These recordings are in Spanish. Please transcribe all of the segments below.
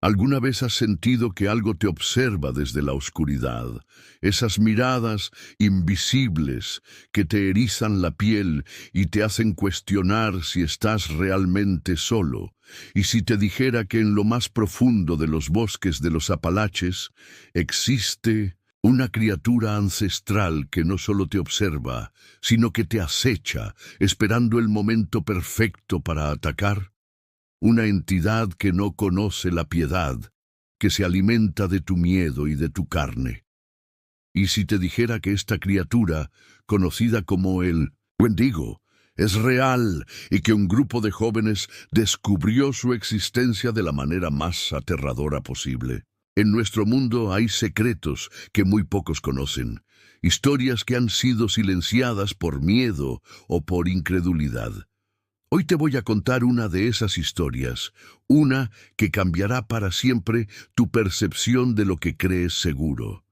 ¿Alguna vez has sentido que algo te observa desde la oscuridad? Esas miradas invisibles que te erizan la piel y te hacen cuestionar si estás realmente solo. Y si te dijera que en lo más profundo de los bosques de los Apalaches existe una criatura ancestral que no solo te observa, sino que te acecha, esperando el momento perfecto para atacar. Una entidad que no conoce la piedad, que se alimenta de tu miedo y de tu carne. Y si te dijera que esta criatura, conocida como el Wendigo, es real y que un grupo de jóvenes descubrió su existencia de la manera más aterradora posible. En nuestro mundo hay secretos que muy pocos conocen, historias que han sido silenciadas por miedo o por incredulidad. Hoy te voy a contar una de esas historias, una que cambiará para siempre tu percepción de lo que crees seguro.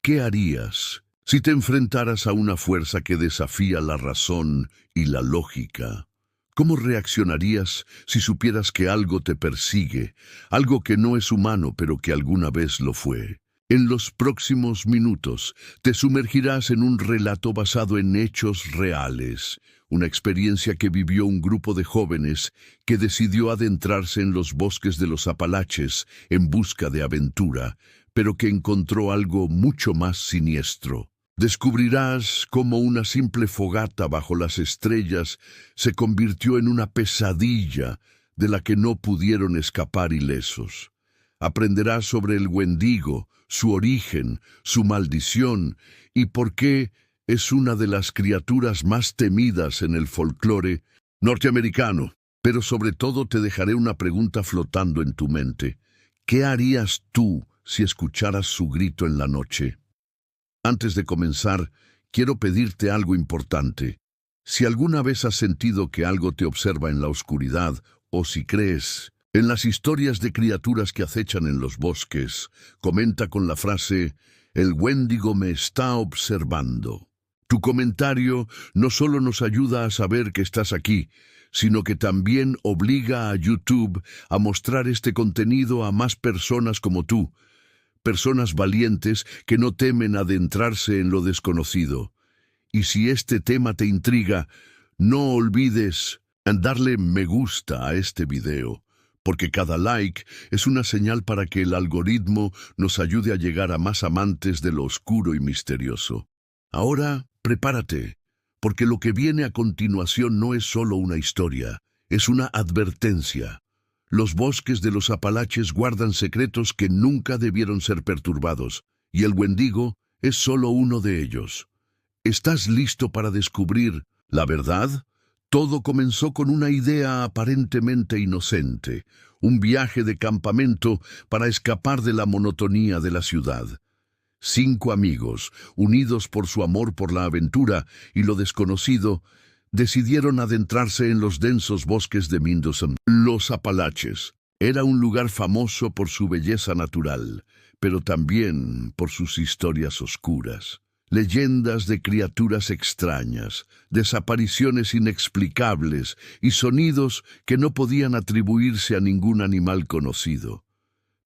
¿Qué harías si te enfrentaras a una fuerza que desafía la razón y la lógica? ¿Cómo reaccionarías si supieras que algo te persigue, algo que no es humano pero que alguna vez lo fue? En los próximos minutos te sumergirás en un relato basado en hechos reales, una experiencia que vivió un grupo de jóvenes que decidió adentrarse en los bosques de los Apalaches en busca de aventura, pero que encontró algo mucho más siniestro. Descubrirás cómo una simple fogata bajo las estrellas se convirtió en una pesadilla de la que no pudieron escapar ilesos. Aprenderás sobre el Wendigo, su origen, su maldición y por qué es una de las criaturas más temidas en el folclore norteamericano. Pero sobre todo te dejaré una pregunta flotando en tu mente. ¿Qué harías tú si escucharas su grito en la noche? Antes de comenzar, quiero pedirte algo importante. Si alguna vez has sentido que algo te observa en la oscuridad, o si crees en las historias de criaturas que acechan en los bosques, comenta con la frase, "El Wendigo me está observando". Tu comentario no solo nos ayuda a saber que estás aquí, sino que también obliga a YouTube a mostrar este contenido a más personas como tú, personas valientes que no temen adentrarse en lo desconocido. Y si este tema te intriga, no olvides darle me gusta a este video, porque cada like es una señal para que el algoritmo nos ayude a llegar a más amantes de lo oscuro y misterioso. Ahora, prepárate, porque lo que viene a continuación no es solo una historia, es una advertencia. Los bosques de los Apalaches guardan secretos que nunca debieron ser perturbados, y el Wendigo es solo uno de ellos. ¿Estás listo para descubrir la verdad? Todo comenzó con una idea aparentemente inocente, un viaje de campamento para escapar de la monotonía de la ciudad. 5 amigos, unidos por su amor por la aventura y lo desconocido, decidieron adentrarse en los densos bosques de Mendoza. Los Apalaches era un lugar famoso por su belleza natural, pero también por sus historias oscuras. Leyendas de criaturas extrañas, desapariciones inexplicables y sonidos que no podían atribuirse a ningún animal conocido.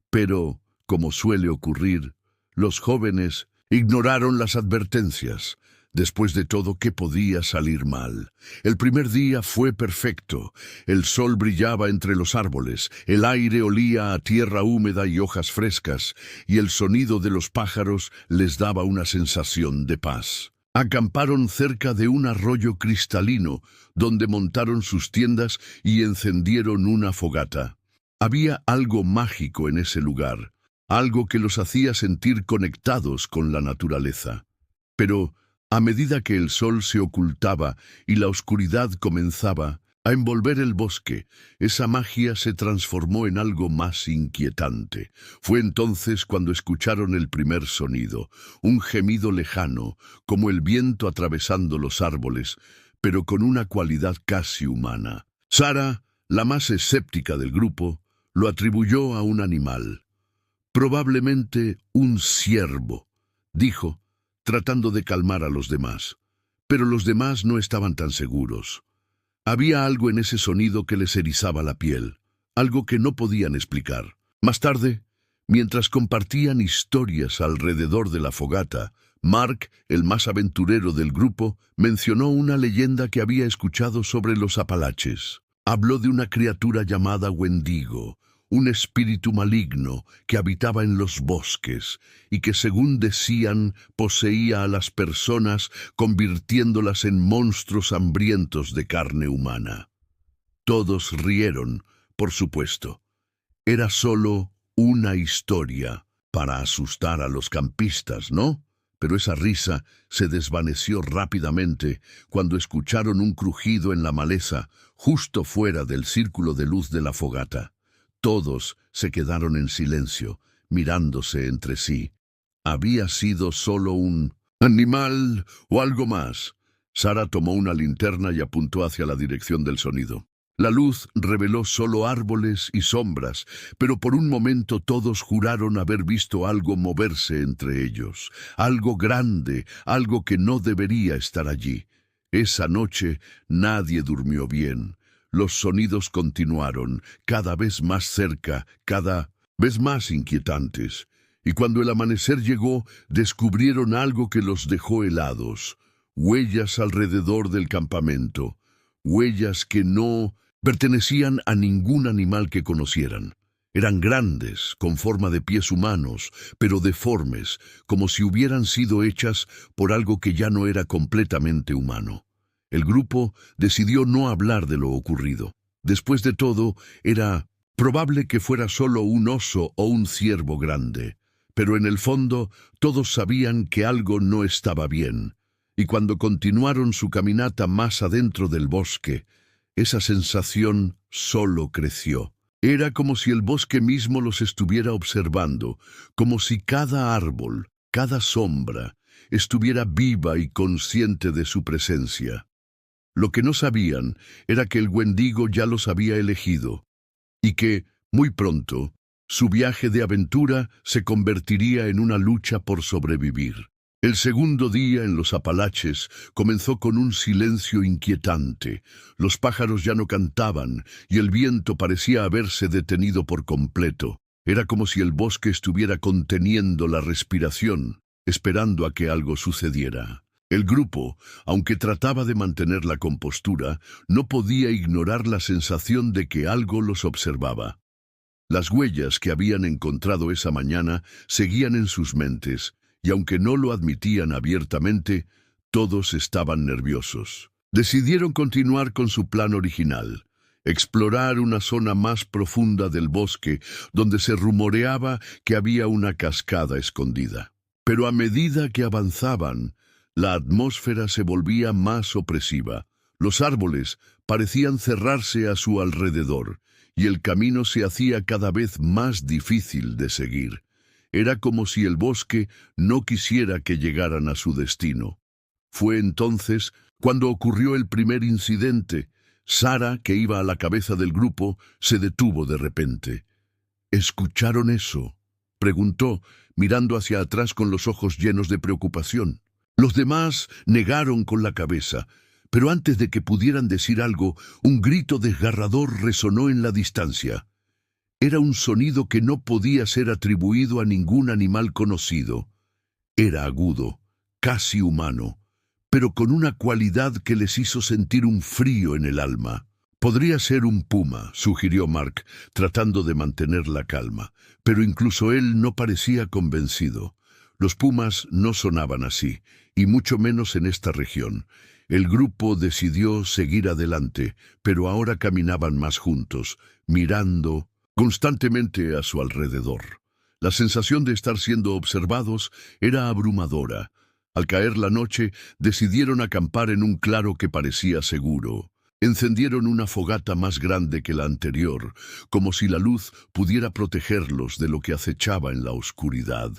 Pero, como suele ocurrir, los jóvenes ignoraron las advertencias. Después de todo, ¿qué podía salir mal? El primer día fue perfecto. El sol brillaba entre los árboles, el aire olía a tierra húmeda y hojas frescas, y el sonido de los pájaros les daba una sensación de paz. Acamparon cerca de un arroyo cristalino, donde montaron sus tiendas y encendieron una fogata. Había algo mágico en ese lugar, algo que los hacía sentir conectados con la naturaleza. Pero a medida que el sol se ocultaba y la oscuridad comenzaba a envolver el bosque, esa magia se transformó en algo más inquietante. Fue entonces cuando escucharon el primer sonido, un gemido lejano, como el viento atravesando los árboles, pero con una cualidad casi humana. Sara, la más escéptica del grupo, lo atribuyó a un animal. Probablemente un ciervo, dijo, tratando de calmar a los demás. Pero los demás no estaban tan seguros. Había algo en ese sonido que les erizaba la piel, algo que no podían explicar. Más tarde, mientras compartían historias alrededor de la fogata, Mark, el más aventurero del grupo, mencionó una leyenda que había escuchado sobre los Apalaches. Habló de una criatura llamada Wendigo, un espíritu maligno que habitaba en los bosques y que, según decían, poseía a las personas, convirtiéndolas en monstruos hambrientos de carne humana. Todos rieron, por supuesto. Era solo una historia para asustar a los campistas, ¿no? Pero esa risa se desvaneció rápidamente cuando escucharon un crujido en la maleza justo fuera del círculo de luz de la fogata. Todos se quedaron en silencio, mirándose entre sí. ¿Había sido solo un animal o algo más? Sara tomó una linterna y apuntó hacia la dirección del sonido. La luz reveló solo árboles y sombras, pero por un momento todos juraron haber visto algo moverse entre ellos, algo grande, algo que no debería estar allí. Esa noche nadie durmió bien. Los sonidos continuaron, cada vez más cerca, cada vez más inquietantes. Y cuando el amanecer llegó, descubrieron algo que los dejó helados. Huellas alrededor del campamento. Huellas que no pertenecían a ningún animal que conocieran. Eran grandes, con forma de pies humanos, pero deformes, como si hubieran sido hechas por algo que ya no era completamente humano. El grupo decidió no hablar de lo ocurrido. Después de todo, era probable que fuera solo un oso o un ciervo grande. Pero en el fondo, todos sabían que algo no estaba bien. Y cuando continuaron su caminata más adentro del bosque, esa sensación solo creció. Era como si el bosque mismo los estuviera observando, como si cada árbol, cada sombra, estuviera viva y consciente de su presencia. Lo que no sabían era que el Wendigo ya los había elegido, y que, muy pronto, su viaje de aventura se convertiría en una lucha por sobrevivir. El segundo día en los Apalaches comenzó con un silencio inquietante. Los pájaros ya no cantaban y el viento parecía haberse detenido por completo. Era como si el bosque estuviera conteniendo la respiración, esperando a que algo sucediera. El grupo, aunque trataba de mantener la compostura, no podía ignorar la sensación de que algo los observaba. Las huellas que habían encontrado esa mañana seguían en sus mentes, y aunque no lo admitían abiertamente, todos estaban nerviosos. Decidieron continuar con su plan original, explorar una zona más profunda del bosque donde se rumoreaba que había una cascada escondida. Pero a medida que avanzaban, la atmósfera se volvía más opresiva. Los árboles parecían cerrarse a su alrededor, y el camino se hacía cada vez más difícil de seguir. Era como si el bosque no quisiera que llegaran a su destino. Fue entonces cuando ocurrió el primer incidente. Sara, que iba a la cabeza del grupo, se detuvo de repente. ¿Escucharon eso?, preguntó, mirando hacia atrás con los ojos llenos de preocupación. Los demás negaron con la cabeza, pero antes de que pudieran decir algo, un grito desgarrador resonó en la distancia. Era un sonido que no podía ser atribuido a ningún animal conocido. Era agudo, casi humano, pero con una cualidad que les hizo sentir un frío en el alma. Podría ser un puma, sugirió Mark, tratando de mantener la calma, pero incluso él no parecía convencido. Los pumas no sonaban así, y mucho menos en esta región. El grupo decidió seguir adelante, pero ahora caminaban más juntos, mirando constantemente a su alrededor. La sensación de estar siendo observados era abrumadora. Al caer la noche, decidieron acampar en un claro que parecía seguro. Encendieron una fogata más grande que la anterior, como si la luz pudiera protegerlos de lo que acechaba en la oscuridad.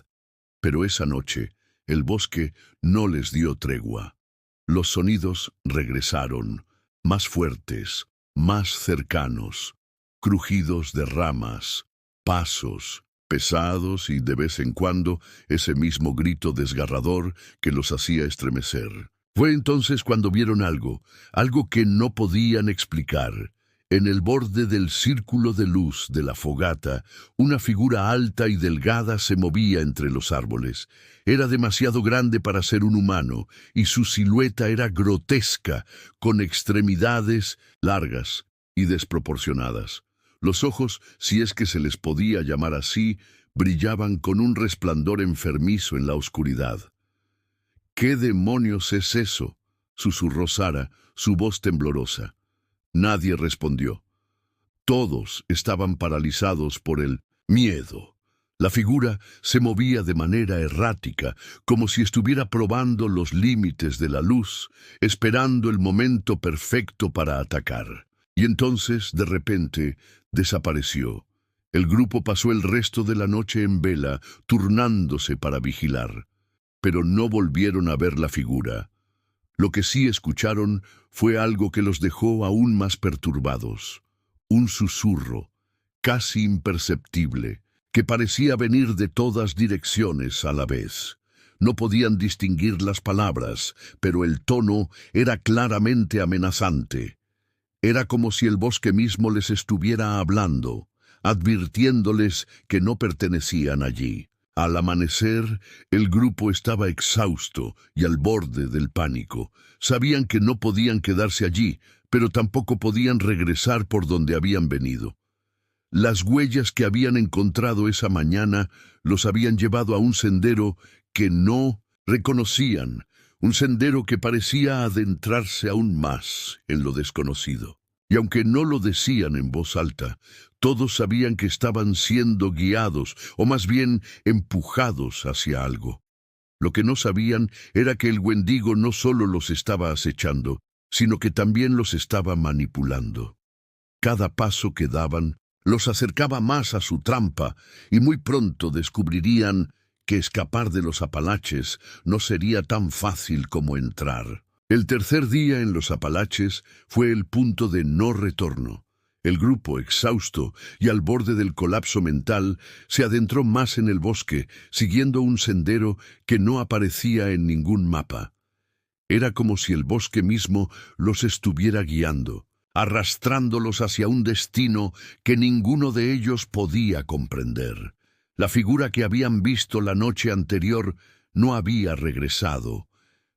Pero esa noche, el bosque no les dio tregua. Los sonidos regresaron, más fuertes, más cercanos. Crujidos de ramas, pasos, pesados y de vez en cuando ese mismo grito desgarrador que los hacía estremecer. Fue entonces cuando vieron algo que no podían explicar. En el borde del círculo de luz de la fogata, una figura alta y delgada se movía entre los árboles. Era demasiado grande para ser un humano, y su silueta era grotesca, con extremidades largas y desproporcionadas. Los ojos, si es que se les podía llamar así, brillaban con un resplandor enfermizo en la oscuridad. «¿Qué demonios es eso?», susurró Sara, su voz temblorosa. Nadie respondió. Todos estaban paralizados por el miedo. La figura se movía de manera errática, como si estuviera probando los límites de la luz, esperando el momento perfecto para atacar. Y entonces, de repente, desapareció. El grupo pasó el resto de la noche en vela, turnándose para vigilar. Pero no volvieron a ver la figura. Lo que sí escucharon fue algo que los dejó aún más perturbados. Un susurro, casi imperceptible, que parecía venir de todas direcciones a la vez. No podían distinguir las palabras, pero el tono era claramente amenazante. Era como si el bosque mismo les estuviera hablando, advirtiéndoles que no pertenecían allí. Al amanecer, el grupo estaba exhausto y al borde del pánico. Sabían que no podían quedarse allí, pero tampoco podían regresar por donde habían venido. Las huellas que habían encontrado esa mañana los habían llevado a un sendero que no reconocían, un sendero que parecía adentrarse aún más en lo desconocido. Y aunque no lo decían en voz alta, todos sabían que estaban siendo guiados, o más bien empujados hacia algo. Lo que no sabían era que el Wendigo no solo los estaba acechando, sino que también los estaba manipulando. Cada paso que daban los acercaba más a su trampa, y muy pronto descubrirían que escapar de los Apalaches no sería tan fácil como entrar. El tercer día en los Apalaches fue el punto de no retorno. El grupo, exhausto y al borde del colapso mental, se adentró más en el bosque, siguiendo un sendero que no aparecía en ningún mapa. Era como si el bosque mismo los estuviera guiando, arrastrándolos hacia un destino que ninguno de ellos podía comprender. La figura que habían visto la noche anterior no había regresado,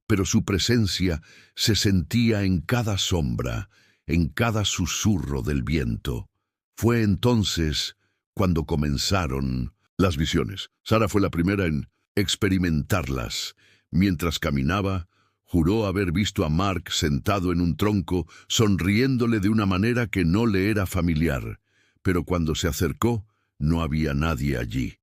pero su presencia se sentía en cada sombra, en cada susurro del viento. Fue entonces cuando comenzaron las visiones. Sara fue la primera en experimentarlas. Mientras caminaba, juró haber visto a Mark sentado en un tronco, sonriéndole de una manera que no le era familiar. Pero cuando se acercó, no había nadie allí.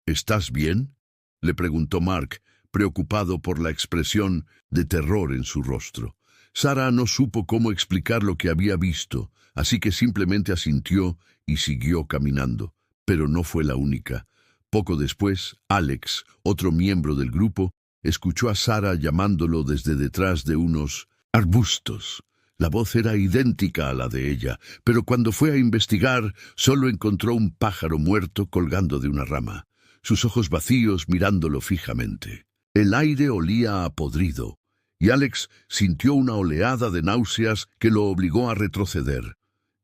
«¿Estás bien?», le preguntó Mark, preocupado por la expresión de terror en su rostro. Sara no supo cómo explicar lo que había visto, así que simplemente asintió y siguió caminando. Pero no fue la única. Poco después, Alex, otro miembro del grupo, escuchó a Sara llamándolo desde detrás de unos arbustos. La voz era idéntica a la de ella, pero cuando fue a investigar, solo encontró un pájaro muerto colgando de una rama, sus ojos vacíos mirándolo fijamente. El aire olía a podrido, y Alex sintió una oleada de náuseas que lo obligó a retroceder.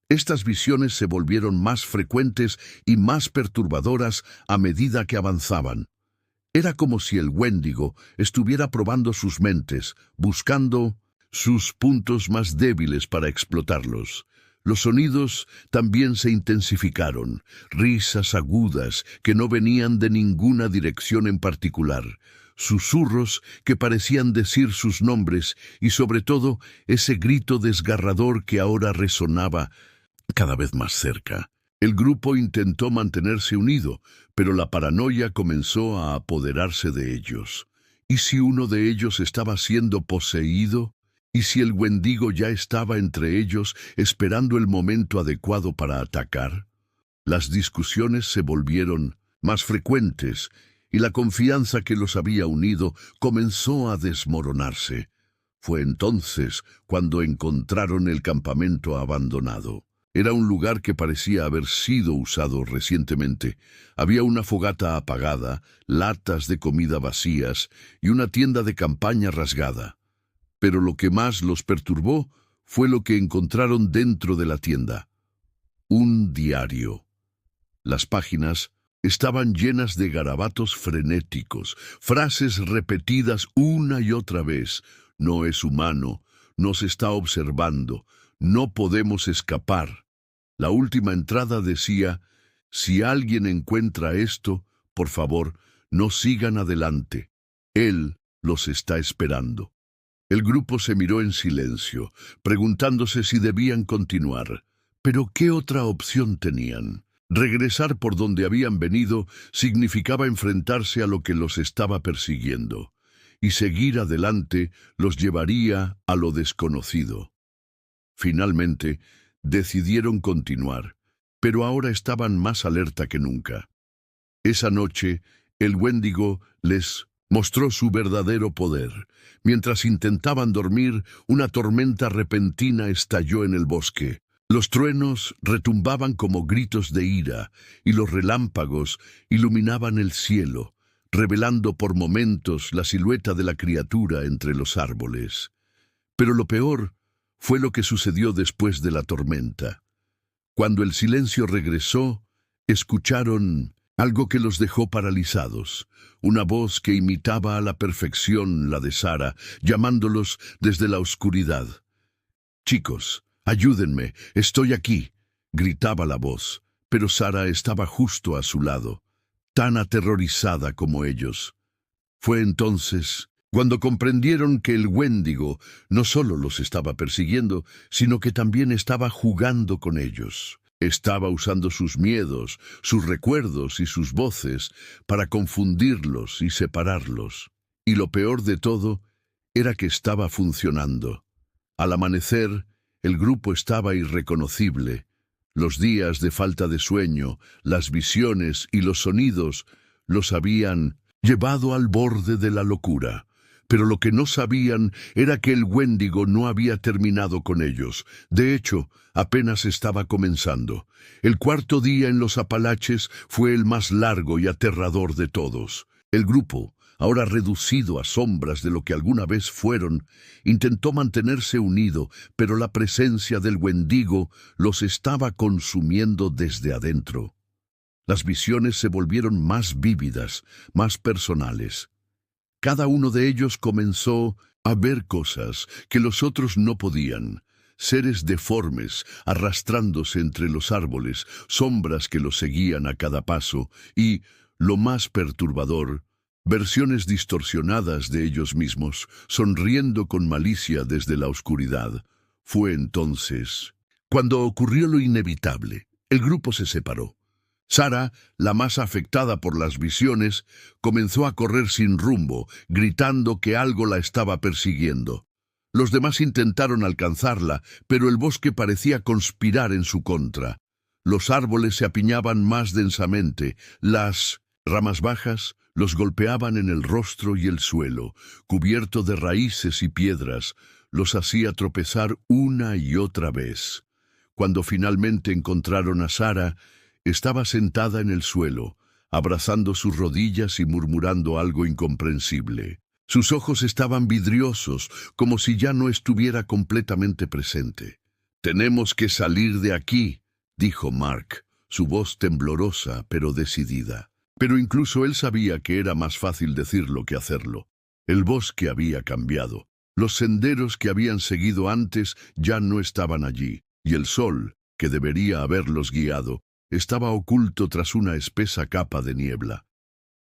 Estas visiones se volvieron más frecuentes y más perturbadoras a medida que avanzaban. Era como si el Wendigo estuviera probando sus mentes, buscando sus puntos más débiles para explotarlos. Los sonidos también se intensificaron, risas agudas que no venían de ninguna dirección en particular, susurros que parecían decir sus nombres y sobre todo ese grito desgarrador que ahora resonaba cada vez más cerca. El grupo intentó mantenerse unido, pero la paranoia comenzó a apoderarse de ellos. ¿Y si uno de ellos estaba siendo poseído? ¿Y si el Wendigo ya estaba entre ellos esperando el momento adecuado para atacar? Las discusiones se volvieron más frecuentes y la confianza que los había unido comenzó a desmoronarse. Fue entonces cuando encontraron el campamento abandonado. Era un lugar que parecía haber sido usado recientemente. Había una fogata apagada, latas de comida vacías y una tienda de campaña rasgada. Pero lo que más los perturbó fue lo que encontraron dentro de la tienda. Un diario. Las páginas estaban llenas de garabatos frenéticos, frases repetidas una y otra vez. No es humano, nos está observando, no podemos escapar. La última entrada decía: si alguien encuentra esto, por favor, no sigan adelante. Él los está esperando. El grupo se miró en silencio, preguntándose si debían continuar. Pero ¿qué otra opción tenían? Regresar por donde habían venido significaba enfrentarse a lo que los estaba persiguiendo, y seguir adelante los llevaría a lo desconocido. Finalmente, decidieron continuar, pero ahora estaban más alerta que nunca. Esa noche, el Wendigo les mostró su verdadero poder. Mientras intentaban dormir, una tormenta repentina estalló en el bosque. Los truenos retumbaban como gritos de ira, y los relámpagos iluminaban el cielo, revelando por momentos la silueta de la criatura entre los árboles. Pero lo peor fue lo que sucedió después de la tormenta. Cuando el silencio regresó, escucharon algo que los dejó paralizados, una voz que imitaba a la perfección la de Sara, llamándolos desde la oscuridad. «Chicos, ayúdenme, estoy aquí», gritaba la voz, pero Sara estaba justo a su lado, tan aterrorizada como ellos. Fue entonces cuando comprendieron que el Wendigo no solo los estaba persiguiendo, sino que también estaba jugando con ellos. Estaba usando sus miedos, sus recuerdos y sus voces para confundirlos y separarlos. Y lo peor de todo era que estaba funcionando. Al amanecer, el grupo estaba irreconocible. Los días de falta de sueño, las visiones y los sonidos los habían llevado al borde de la locura. Pero lo que no sabían era que el Wendigo no había terminado con ellos. De hecho, apenas estaba comenzando. El cuarto día en los Apalaches fue el más largo y aterrador de todos. El grupo, ahora reducido a sombras de lo que alguna vez fueron, intentó mantenerse unido, pero la presencia del Wendigo los estaba consumiendo desde adentro. Las visiones se volvieron más vívidas, más personales. Cada uno de ellos comenzó a ver cosas que los otros no podían. Seres deformes arrastrándose entre los árboles, sombras que los seguían a cada paso y, lo más perturbador, versiones distorsionadas de ellos mismos, sonriendo con malicia desde la oscuridad. Fue entonces cuando ocurrió lo inevitable. El grupo se separó. Sara, la más afectada por las visiones, comenzó a correr sin rumbo, gritando que algo la estaba persiguiendo. Los demás intentaron alcanzarla, pero el bosque parecía conspirar en su contra. Los árboles se apiñaban más densamente, las ramas bajas los golpeaban en el rostro y el suelo, cubierto de raíces y piedras, los hacía tropezar una y otra vez. Cuando finalmente encontraron a Sara, estaba sentada en el suelo, abrazando sus rodillas y murmurando algo incomprensible. Sus ojos estaban vidriosos, como si ya no estuviera completamente presente. «Tenemos que salir de aquí», dijo Mark, su voz temblorosa pero decidida. Pero incluso él sabía que era más fácil decirlo que hacerlo. El bosque había cambiado. Los senderos que habían seguido antes ya no estaban allí, y el sol, que debería haberlos guiado, estaba oculto tras una espesa capa de niebla.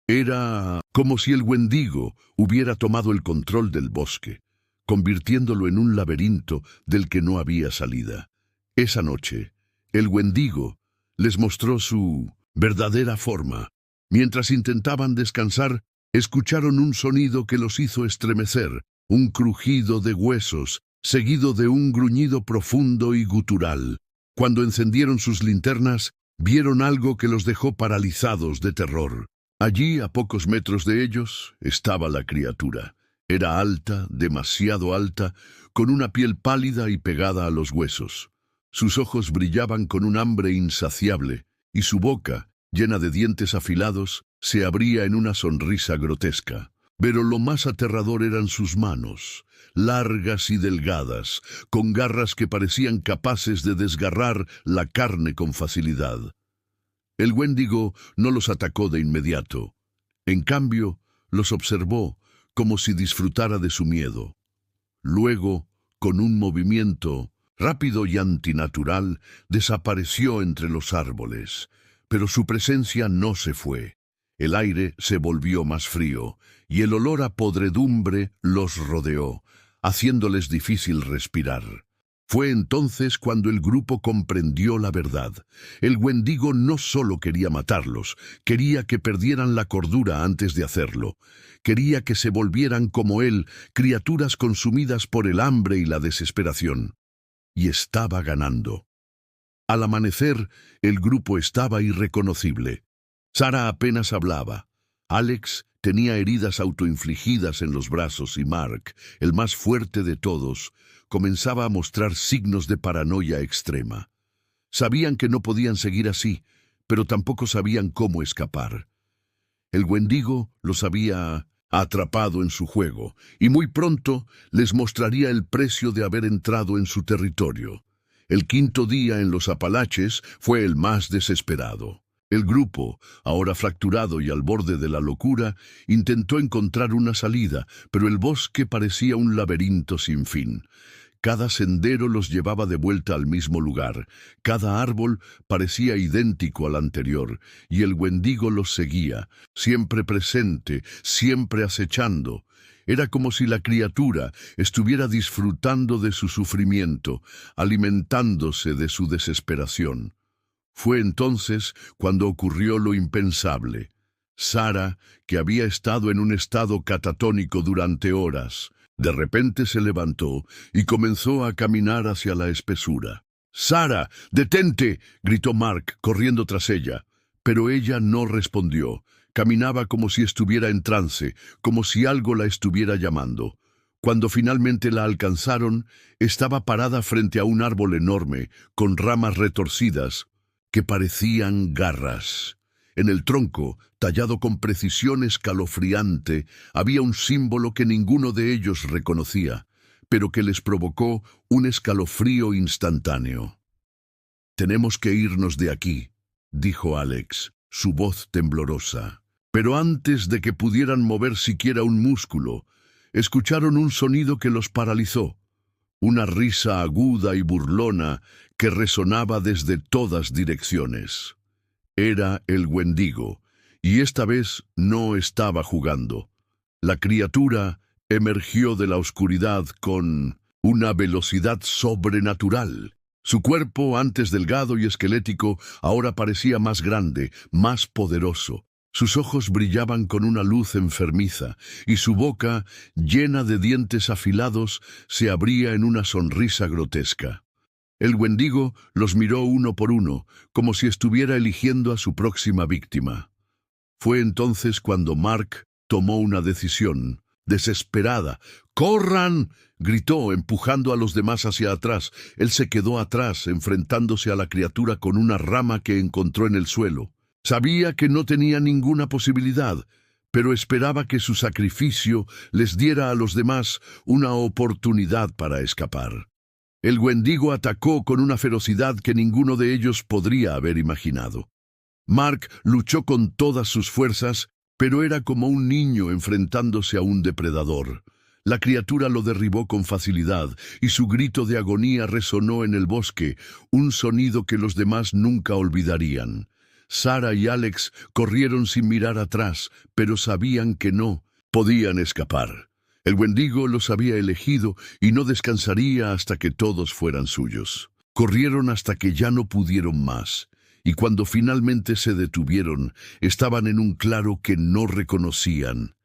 Era como si el Wendigo hubiera tomado el control del bosque, convirtiéndolo en un laberinto del que no había salida. Esa noche, el Wendigo les mostró su verdadera forma. Mientras intentaban descansar, escucharon un sonido que los hizo estremecer, un crujido de huesos, seguido de un gruñido profundo y gutural. Cuando encendieron sus linternas, vieron algo que los dejó paralizados de terror. Allí, a pocos metros de ellos, estaba la criatura. Era alta, demasiado alta, con una piel pálida y pegada a los huesos. Sus ojos brillaban con un hambre insaciable, y su boca, llena de dientes afilados, se abría en una sonrisa grotesca. Pero lo más aterrador eran sus manos, largas y delgadas, con garras que parecían capaces de desgarrar la carne con facilidad. El Wendigo no los atacó de inmediato. En cambio, los observó como si disfrutara de su miedo. Luego, con un movimiento rápido y antinatural, desapareció entre los árboles, pero su presencia no se fue. El aire se volvió más frío, y el olor a podredumbre los rodeó, haciéndoles difícil respirar. Fue entonces cuando el grupo comprendió la verdad. El Wendigo no solo quería matarlos, quería que perdieran la cordura antes de hacerlo. Quería que se volvieran como él, criaturas consumidas por el hambre y la desesperación. Y estaba ganando. Al amanecer, el grupo estaba irreconocible. Sara apenas hablaba. Alex tenía heridas autoinfligidas en los brazos y Mark, el más fuerte de todos, comenzaba a mostrar signos de paranoia extrema. Sabían que no podían seguir así, pero tampoco sabían cómo escapar. El Wendigo los había atrapado en su juego, y muy pronto les mostraría el precio de haber entrado en su territorio. El quinto día en los Apalaches fue el más desesperado. El grupo, ahora fracturado y al borde de la locura, intentó encontrar una salida, pero el bosque parecía un laberinto sin fin. Cada sendero los llevaba de vuelta al mismo lugar, cada árbol parecía idéntico al anterior, y el Wendigo los seguía, siempre presente, siempre acechando. Era como si la criatura estuviera disfrutando de su sufrimiento, alimentándose de su desesperación. Fue entonces cuando ocurrió lo impensable. Sara, que había estado en un estado catatónico durante horas, de repente se levantó y comenzó a caminar hacia la espesura. «¡Sara, detente!», gritó Mark, corriendo tras ella. Pero ella no respondió. Caminaba como si estuviera en trance, como si algo la estuviera llamando. Cuando finalmente la alcanzaron, estaba parada frente a un árbol enorme, con ramas retorcidas, que parecían garras. En el tronco, tallado con precisión escalofriante, había un símbolo que ninguno de ellos reconocía, pero que les provocó un escalofrío instantáneo. «Tenemos que irnos de aquí», dijo Alex, su voz temblorosa. Pero antes de que pudieran mover siquiera un músculo, escucharon un sonido que los paralizó. Una risa aguda y burlona que resonaba desde todas direcciones. Era el Wendigo, y esta vez no estaba jugando. La criatura emergió de la oscuridad con una velocidad sobrenatural. Su cuerpo, antes delgado y esquelético, ahora parecía más grande, más poderoso. Sus ojos brillaban con una luz enfermiza, y su boca, llena de dientes afilados, se abría en una sonrisa grotesca. El Wendigo los miró uno por uno, como si estuviera eligiendo a su próxima víctima. Fue entonces cuando Mark tomó una decisión, desesperada. «¡Corran!», gritó, empujando a los demás hacia atrás. Él se quedó atrás, enfrentándose a la criatura con una rama que encontró en el suelo. Sabía que no tenía ninguna posibilidad, pero esperaba que su sacrificio les diera a los demás una oportunidad para escapar. El Wendigo atacó con una ferocidad que ninguno de ellos podría haber imaginado. Mark luchó con todas sus fuerzas, pero era como un niño enfrentándose a un depredador. La criatura lo derribó con facilidad, y su grito de agonía resonó en el bosque, un sonido que los demás nunca olvidarían. Sara y Alex corrieron sin mirar atrás, pero sabían que no podían escapar. El Wendigo los había elegido y no descansaría hasta que todos fueran suyos. Corrieron hasta que ya no pudieron más, y cuando finalmente se detuvieron, estaban en un claro que no reconocían.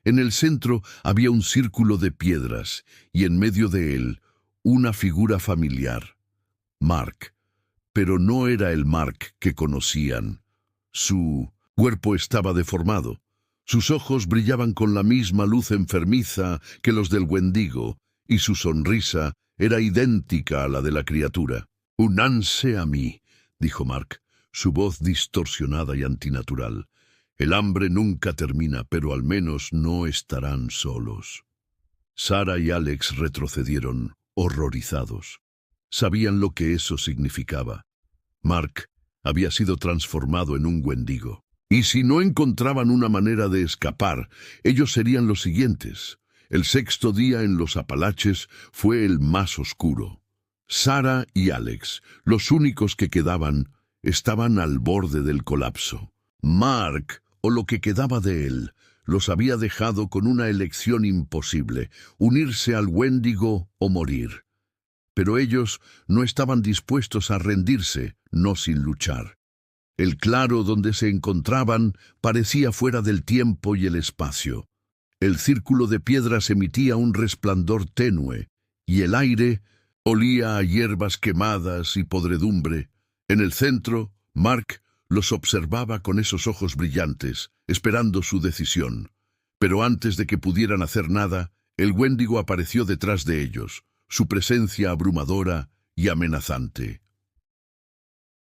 En el centro había un círculo de piedras, y en medio de él, una figura familiar. Mark. Pero no era el Mark que conocían. Su cuerpo estaba deformado. Sus ojos brillaban con la misma luz enfermiza que los del Wendigo, y su sonrisa era idéntica a la de la criatura. «Únanse a mí», dijo Mark, su voz distorsionada y antinatural. El hambre nunca termina, pero al menos no estarán solos. Sarah y Alex retrocedieron, horrorizados. Sabían lo que eso significaba. Mark había sido transformado en un Wendigo. Y si no encontraban una manera de escapar, ellos serían los siguientes. El sexto día en los Apalaches fue el más oscuro. Sarah y Alex, los únicos que quedaban, estaban al borde del colapso. Mark, o lo que quedaba de él, los había dejado con una elección imposible: unirse al Wendigo o morir. Pero ellos no estaban dispuestos a rendirse, no sin luchar. El claro donde se encontraban parecía fuera del tiempo y el espacio. El círculo de piedras emitía un resplandor tenue, y el aire olía a hierbas quemadas y podredumbre. En el centro, Mark los observaba con esos ojos brillantes, esperando su decisión. Pero antes de que pudieran hacer nada, el Wendigo apareció detrás de ellos, su presencia abrumadora y amenazante.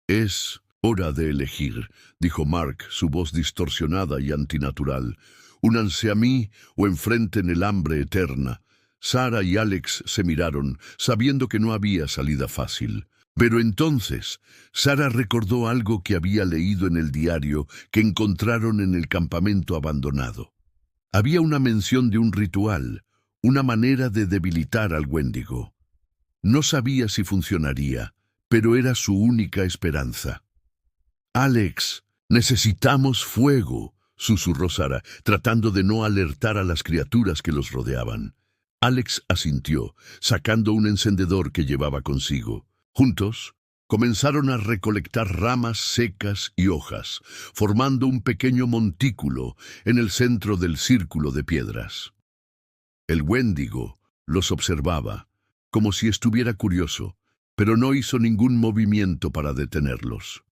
«Es hora de elegir», dijo Mark, su voz distorsionada y antinatural. «Únanse a mí o enfrenten el hambre eterna». Sarah y Alex se miraron, sabiendo que no había salida fácil. Pero entonces, Sarah recordó algo que había leído en el diario que encontraron en el campamento abandonado. Había una mención de un ritual, una manera de debilitar al Wendigo. No sabía si funcionaría, pero era su única esperanza. «Alex, necesitamos fuego», susurró Sarah, tratando de no alertar a las criaturas que los rodeaban. Alex asintió, sacando un encendedor que llevaba consigo. Juntos, comenzaron a recolectar ramas secas y hojas, formando un pequeño montículo en el centro del círculo de piedras. El Wendigo los observaba, como si estuviera curioso, pero no hizo ningún movimiento para detenerlos.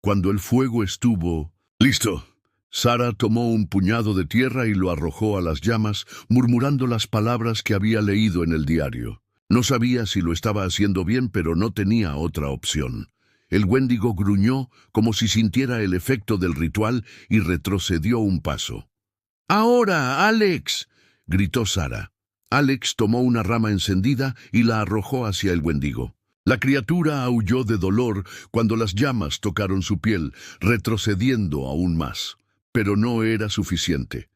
Cuando el fuego estuvo listo, Sarah tomó un puñado de tierra y lo arrojó a las llamas, murmurando las palabras que había leído en el diario. No sabía si lo estaba haciendo bien, pero no tenía otra opción. El Wendigo gruñó como si sintiera el efecto del ritual y retrocedió un paso. «¡Ahora, Alex!», gritó Sarah. Alex tomó una rama encendida y la arrojó hacia el Wendigo. La criatura aulló de dolor cuando las llamas tocaron su piel, retrocediendo aún más. Pero no era suficiente.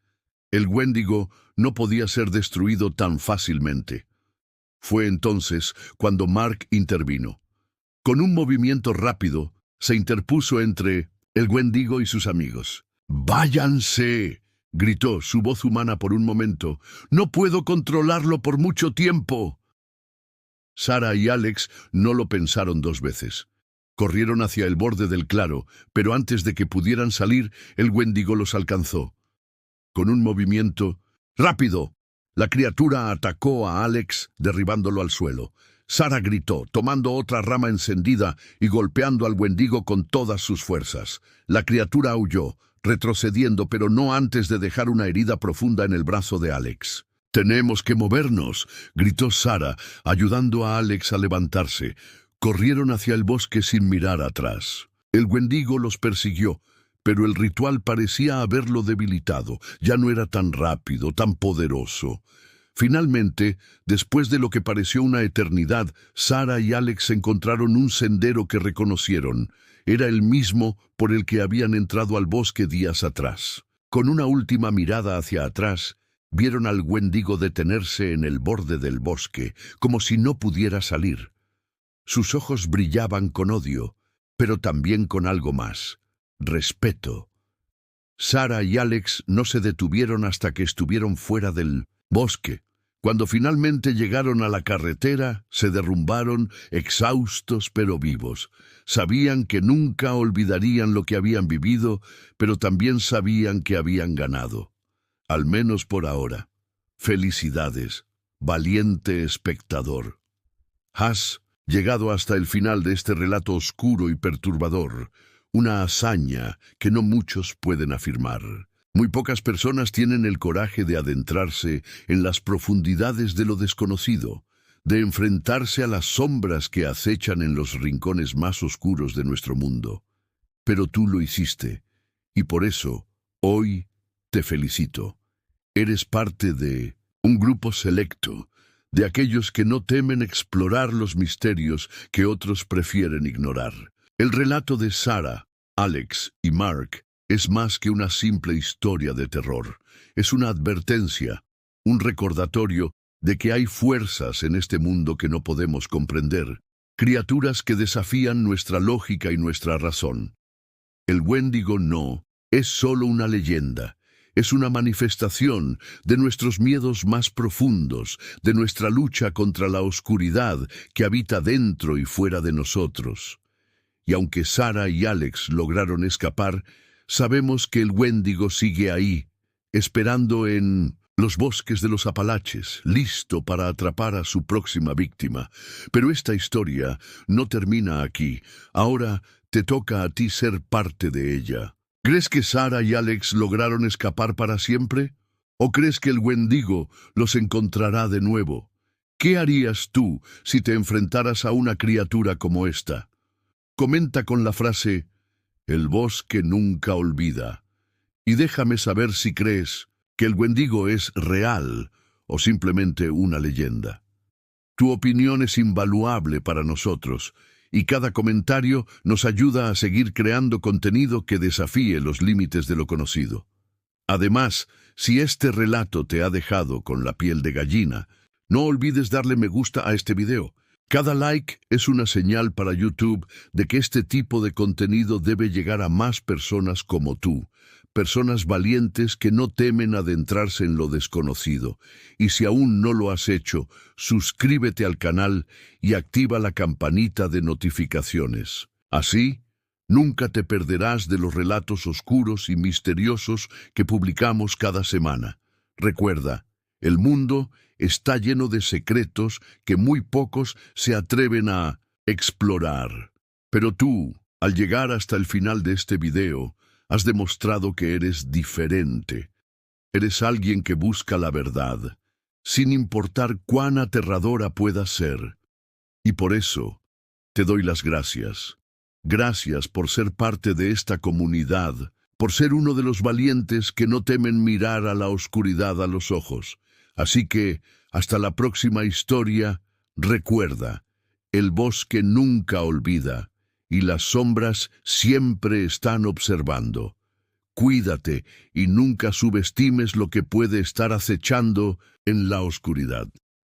El Wendigo no podía ser destruido tan fácilmente. Fue entonces cuando Mark intervino. Con un movimiento rápido, se interpuso entre el Wendigo y sus amigos. «¡Váyanse!», gritó, su voz humana por un momento. «No puedo controlarlo por mucho tiempo». Sarah y Alex no lo pensaron dos veces. Corrieron hacia el borde del claro, pero antes de que pudieran salir, el Wendigo los alcanzó. Con un movimiento rápido, la criatura atacó a Alex, derribándolo al suelo. Sarah gritó, tomando otra rama encendida y golpeando al Wendigo con todas sus fuerzas. La criatura aulló, retrocediendo, pero no antes de dejar una herida profunda en el brazo de Alex. «Tenemos que movernos», gritó Sarah, ayudando a Alex a levantarse. Corrieron hacia el bosque sin mirar atrás. El Wendigo los persiguió, pero el ritual parecía haberlo debilitado. Ya no era tan rápido, tan poderoso. Finalmente, después de lo que pareció una eternidad, Sarah y Alex encontraron un sendero que reconocieron. Era el mismo por el que habían entrado al bosque días atrás. Con una última mirada hacia atrás, vieron al Wendigo detenerse en el borde del bosque, como si no pudiera salir. Sus ojos brillaban con odio, pero también con algo más: respeto. Sarah y Alex no se detuvieron hasta que estuvieron fuera del bosque. Cuando finalmente llegaron a la carretera, se derrumbaron, exhaustos pero vivos. Sabían que nunca olvidarían lo que habían vivido, pero también sabían que habían ganado. Al menos por ahora. Felicidades, valiente espectador. Has llegado hasta el final de este relato oscuro y perturbador, una hazaña que no muchos pueden afirmar. Muy pocas personas tienen el coraje de adentrarse en las profundidades de lo desconocido, de enfrentarse a las sombras que acechan en los rincones más oscuros de nuestro mundo. Pero tú lo hiciste, y por eso Hoy te felicito. Eres parte de un grupo selecto, de aquellos que no temen explorar los misterios que otros prefieren ignorar. El relato de Sarah, Alex y Mark es más que una simple historia de terror. Es una advertencia, un recordatorio de que hay fuerzas en este mundo que no podemos comprender, criaturas que desafían nuestra lógica y nuestra razón. El Wendigo no es solo una leyenda, es una manifestación de nuestros miedos más profundos, de nuestra lucha contra la oscuridad que habita dentro y fuera de nosotros. Y aunque Sarah y Alex lograron escapar, sabemos que el Wendigo sigue ahí, esperando en los bosques de los Apalaches, listo para atrapar a su próxima víctima. Pero esta historia no termina aquí. Ahora te toca a ti ser parte de ella. ¿Crees que Sarah y Alex lograron escapar para siempre? ¿O crees que el Wendigo los encontrará de nuevo? ¿Qué harías tú si te enfrentaras a una criatura como esta? Comenta con la frase "El bosque nunca olvida" y déjame saber si crees que el Wendigo es real o simplemente una leyenda. Tu opinión es invaluable para nosotros y cada comentario nos ayuda a seguir creando contenido que desafíe los límites de lo conocido. Además, si este relato te ha dejado con la piel de gallina, no olvides darle me gusta a este video. Cada like es una señal para YouTube de que este tipo de contenido debe llegar a más personas como tú, personas valientes que no temen adentrarse en lo desconocido. Y si aún no lo has hecho, suscríbete al canal y activa la campanita de notificaciones. Así, nunca te perderás de los relatos oscuros y misteriosos que publicamos cada semana. Recuerda, el mundo está lleno de secretos que muy pocos se atreven a explorar. Pero tú, al llegar hasta el final de este video, has demostrado que eres diferente. Eres alguien que busca la verdad, sin importar cuán aterradora pueda ser. Y por eso, te doy las gracias. Gracias por ser parte de esta comunidad, por ser uno de los valientes que no temen mirar a la oscuridad a los ojos. Así que, hasta la próxima historia, recuerda, el bosque nunca olvida y las sombras siempre están observando. Cuídate y nunca subestimes lo que puede estar acechando en la oscuridad.